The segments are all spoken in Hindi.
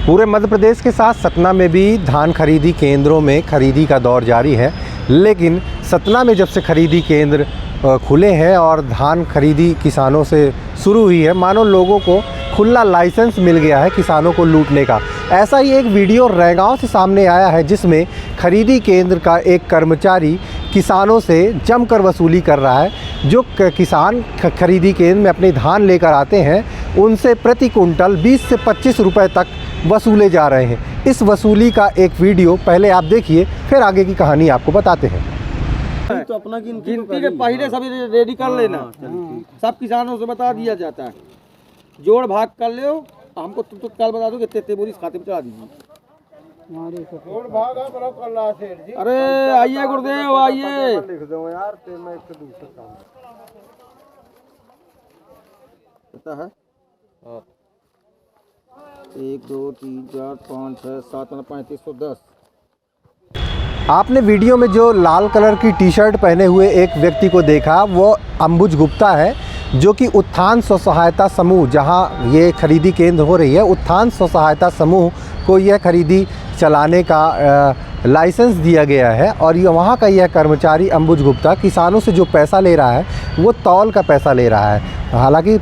पूरे मध्य प्रदेश के साथ सतना में भी धान खरीदी केंद्रों में खरीदी का दौर जारी है। लेकिन सतना में जब से खरीदी केंद्र खुले हैं और धान खरीदी किसानों से शुरू हुई है, मानो लोगों को खुला लाइसेंस मिल गया है किसानों को लूटने का। ऐसा ही एक वीडियो रैगांव से सामने आया है, जिसमें खरीदी केंद्र का एक कर्मचारी किसानों से जमकर वसूली कर रहा है। जो किसान खरीदी केंद्र में अपने धान लेकर आते हैं, उनसे प्रति कुंटल 20 से 25 रुपए तक वसूले जा रहे हैं। इस वसूली का एक वीडियो पहले आप देखिए, फिर आगे की कहानी आपको बताते हैं। तो अपना गिनती के पहले सभी रेडी कर लेना, सब किसानों से बता दिया जाता है। जोड़ भाग कर लो, हमको तुम तो कल बता दो कि इतने बोरी खाते में चढ़ा दीजिए। जोड़ भाग अरे आइए गुरुदेव आइए, लिख दो यार, मैं एक दूसरा काम पता है। 1 2 3 4 5 6 7 8 3510। आपने वीडियो में जो लाल कलर की टी शर्ट पहने हुए एक व्यक्ति को देखा, वो अंबुज गुप्ता है, जो कि उत्थान स्व सहायता समूह, जहां ये खरीदी केंद्र हो रही है, उत्थान स्व सहायता समूह को यह खरीदी चलाने का लाइसेंस दिया गया है। और ये वहाँ का यह कर्मचारी अंबुज गुप्ता किसानों से जो पैसा ले रहा है, वो तौल का पैसा ले रहा है। हालांकि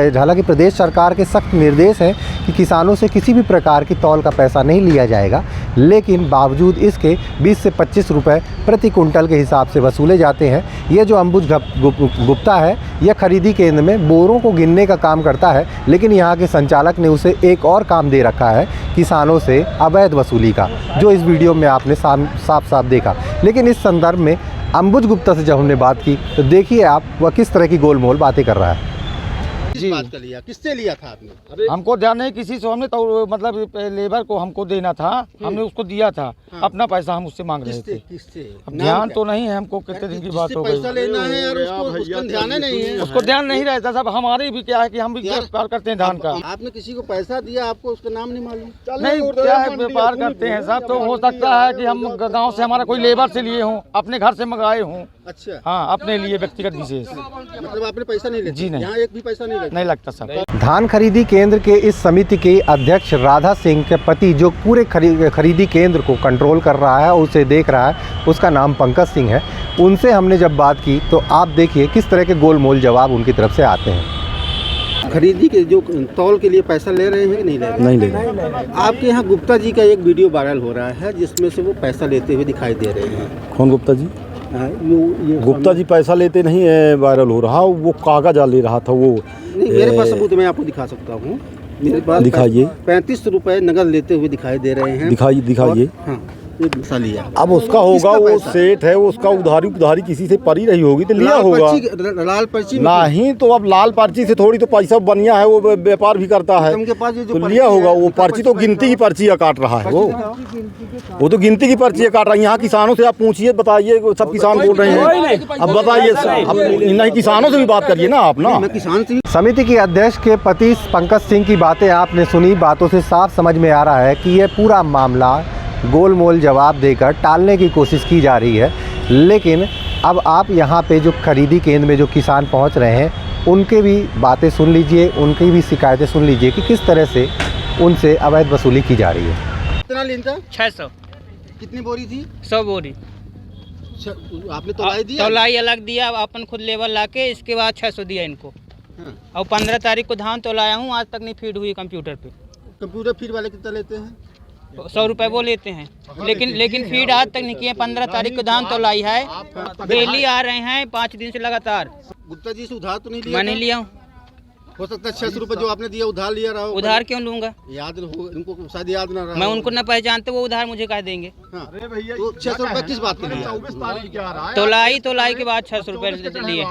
हालांकि प्रदेश सरकार के सख्त निर्देश हैं कि किसानों से किसी भी प्रकार की तौल का पैसा नहीं लिया जाएगा, लेकिन बावजूद इसके 20 से 25 रुपए प्रति कुंटल के हिसाब से वसूले जाते हैं। ये जो अंबुज गुप्ता है, यह खरीदी केंद्र में बोरों को गिनने का काम करता है, लेकिन यहाँ के संचालक ने उसे एक और काम दे रखा है, किसानों से अवैध वसूली का, जो इस वीडियो में आपने साफ साफ देखा। लेकिन इस संदर्भ में अंबुज गुप्ता से जब हमने बात की, तो देखिए आप वह किस तरह की गोलमोल बातें कर रहा है। जी, बात कर लिया, किससे लिया था आपने? हमको ध्यान नहीं, किसी से हमने तो मतलब लेबर को हमको देना था, हमने उसको दिया था। हाँ। अपना पैसा हम उससे मांग रहे थे। किससे? ध्यान तो नहीं है हमको, कितने दिन की बात हो गई। पैसा लेना है यार, उसको ध्यान नहीं है, उसको ध्यान नहीं रहता साहब। हमारे भी क्या है कि हम भी व्यापार करते हैं धान का। आपने किसी को पैसा दिया, आपको उसका नाम नहीं मालूम? नहीं, क्या है, व्यापार करते हैं साहब। तो हो सकता है कि हम गाँव से हमारा कोई लेबर से लिए हूँ, अपने घर से मंगाए हूँ। अच्छा, हाँ, अपने लिए व्यक्तिगत विशेष। मतलब आपने पैसा नहीं लिया? जी नहीं, यहाँ एक भी पैसा नहीं लगता सर। धान खरीदी केंद्र के इस समिति के अध्यक्ष राधा सिंह के पति, जो पूरे खरीदी केंद्र को कंट्रोल कर रहा है, उसे देख रहा है, उसका नाम पंकज सिंह है। उनसे हमने जब बात की, तो आप देखिए किस तरह के गोलमोल जवाब उनकी तरफ से आते हैं। खरीदी के जो तौल के लिए पैसा ले रहे हैं कि नहीं ले रहे? नहीं ले रहे। आपके यहाँ गुप्ता जी का एक वीडियो वायरल हो रहा है, जिसमें से वो पैसा लेते हुए दिखाई दे रहे हैं। कौन गुप्ता जी? गुप्ता जी पैसा लेते नहीं है, वायरल हो रहा, वो कागज ले रहा था। वो नहीं, मेरे पास सबूत मैं आपको दिखा सकता हूँ। मेरे पास दिखाइए। 35 रुपए नगद लेते हुए दिखाई दे रहे हैं। दिखाइए। हाँ, ये पैसा लिया। अब उसका होगा, वो सेठ है, उसका उधारी किसी से परी रही होगी तो लिया होगा। लाल पर्ची नहीं, तो अब लाल पर्ची से थोड़ी तो पैसा बनिया है, वो व्यापार भी करता है, उनके पास तो लिया होगा। वो पर्ची तो गिनती की पर्ची काट रहा है, वो तो गिनती की पर्ची काट रहा है। यहाँ किसानों से आप पूछिए, बताइए, सब किसान बोल रहे हैं। अब बताइए, नहीं किसानों से भी बात करिए ना आप ना। किसान से समिति के अध्यक्ष के पति पंकज सिंह की बातें आपने सुनी। बातों से साफ समझ में आ रहा है कि यह पूरा मामला गोलमोल जवाब देकर टालने की कोशिश की जा रही है। लेकिन अब आप यहाँ पे जो खरीदी केंद्र में जो किसान पहुँच रहे हैं, उनके भी बातें सुन लीजिए, उनकी भी शिकायतें सुन लीजिए कि किस तरह से उनसे अवैध वसूली की जा रही है। कितना लेना था? 600। कितनी बोरी थी? 100 बोरी। आपने तौलाई दिया? तौलाई अलग दिया, अपन खुद लेबर लाके, इसके बाद 600 दिया इनको। हाँ। और 15 तारीख को धान तौलाया हूँ, आज तक नहीं फीड हुई कंप्यूटर पे। कंप्यूटर फीड वाले कितना लेते हैं? 100 रुपए वो लेते हैं, लेकिन फीड आज तक नहीं किए। 15 तारीख को धान तौलाई है, डेली आ रहे हैं 5 दिन से लगातार। गुप्ता जी से उधार तो नहीं लिया? मैं नहीं लिया हूँ। हो सकता है 600 रुपए जो आपने दिया उधार लिया रहा हो। उधार क्यों लूंगा? याद हो, इनको शायद याद ना रहा। मैं उनको न पहचानते, वो उधार मुझे कह देंगे। हाँ। तो 600 रुपए किस बात के लिए? तौलाई के बाद 600 रुपए लिए।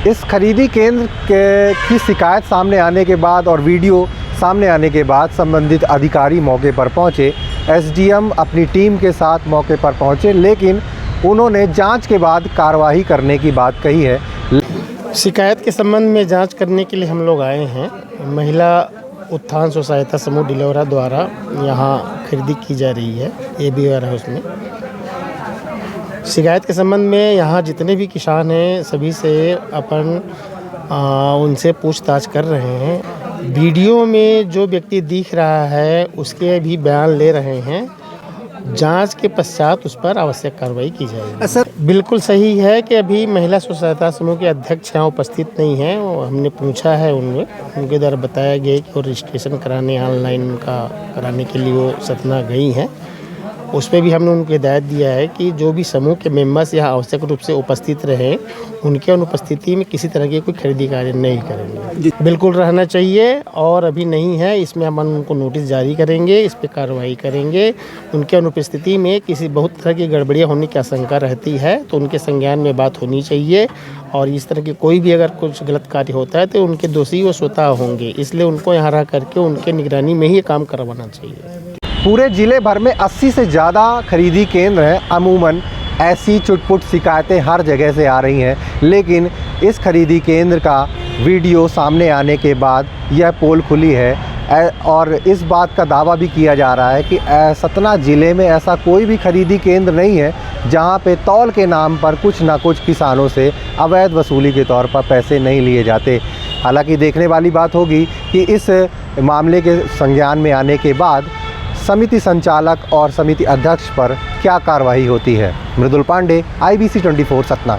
इस खरीदी केंद्र की शिकायत सामने आने के बाद और वीडियो सामने आने के बाद संबंधित अधिकारी मौके पर पहुंचे। एसडीएम अपनी टीम के साथ मौके पर पहुंचे, लेकिन उन्होंने जांच के बाद कार्रवाई करने की बात कही है। शिकायत के संबंध में जांच करने के लिए हम लोग आए हैं। महिला उत्थान स्व सहायता समूह डिलोरा द्वारा यहाँ खरीदी की जा रही है AB वेयर हाउस में। शिकायत के संबंध में यहाँ जितने भी किसान हैं, सभी से अपन उनसे पूछताछ कर रहे हैं। वीडियो में जो व्यक्ति दिख रहा है उसके भी बयान ले रहे हैं। जांच के पश्चात उस पर आवश्यक कार्रवाई की जाएगी। सर बिल्कुल सही है कि अभी महिला स्व सहायता समूह के अध्यक्ष यहाँ उपस्थित नहीं हैं। वो हमने पूछा है उनके द्वारा बताया गया कि वो रजिस्ट्रेशन कराने ऑनलाइन उनका कराने के लिए वो सतना गई हैं। उस पर भी हमने उनको हिदायत दिया है कि जो भी समूह के मेंबर्स यहाँ आवश्यक रूप से उपस्थित रहें, उनके अनुपस्थिति में किसी तरह की कोई खरीदी कार्य नहीं करेंगे। बिल्कुल रहना चाहिए और अभी नहीं है, इसमें हम उनको नोटिस जारी करेंगे, इस पर कार्रवाई करेंगे। उनके अनुपस्थिति में किसी बहुत तरह की गड़बड़ियाँ होने की आशंका रहती है तो उनके संज्ञान में बात होनी चाहिए और इस तरह की कोई भी अगर कुछ गलत कार्य होता है तो उनके दोषी वो स्वतः होंगे। इसलिए उनको यहाँ रह करके उनके निगरानी में ही ये काम करवाना चाहिए। पूरे ज़िले भर में 80 से ज़्यादा खरीदी केंद्र हैं। अमूमन ऐसी चुटपुट शिकायतें हर जगह से आ रही हैं, लेकिन इस खरीदी केंद्र का वीडियो सामने आने के बाद यह पोल खुली है और इस बात का दावा भी किया जा रहा है कि सतना ज़िले में ऐसा कोई भी खरीदी केंद्र नहीं है जहां पे तौल के नाम पर कुछ ना कुछ किसानों से अवैध वसूली के तौर पर पैसे नहीं लिए जाते। हालांकि देखने वाली बात होगी कि इस मामले के संज्ञान में आने के बाद समिति संचालक और समिति अध्यक्ष पर क्या कार्रवाई होती है। मृदुल पांडे, IBC 24 सतना।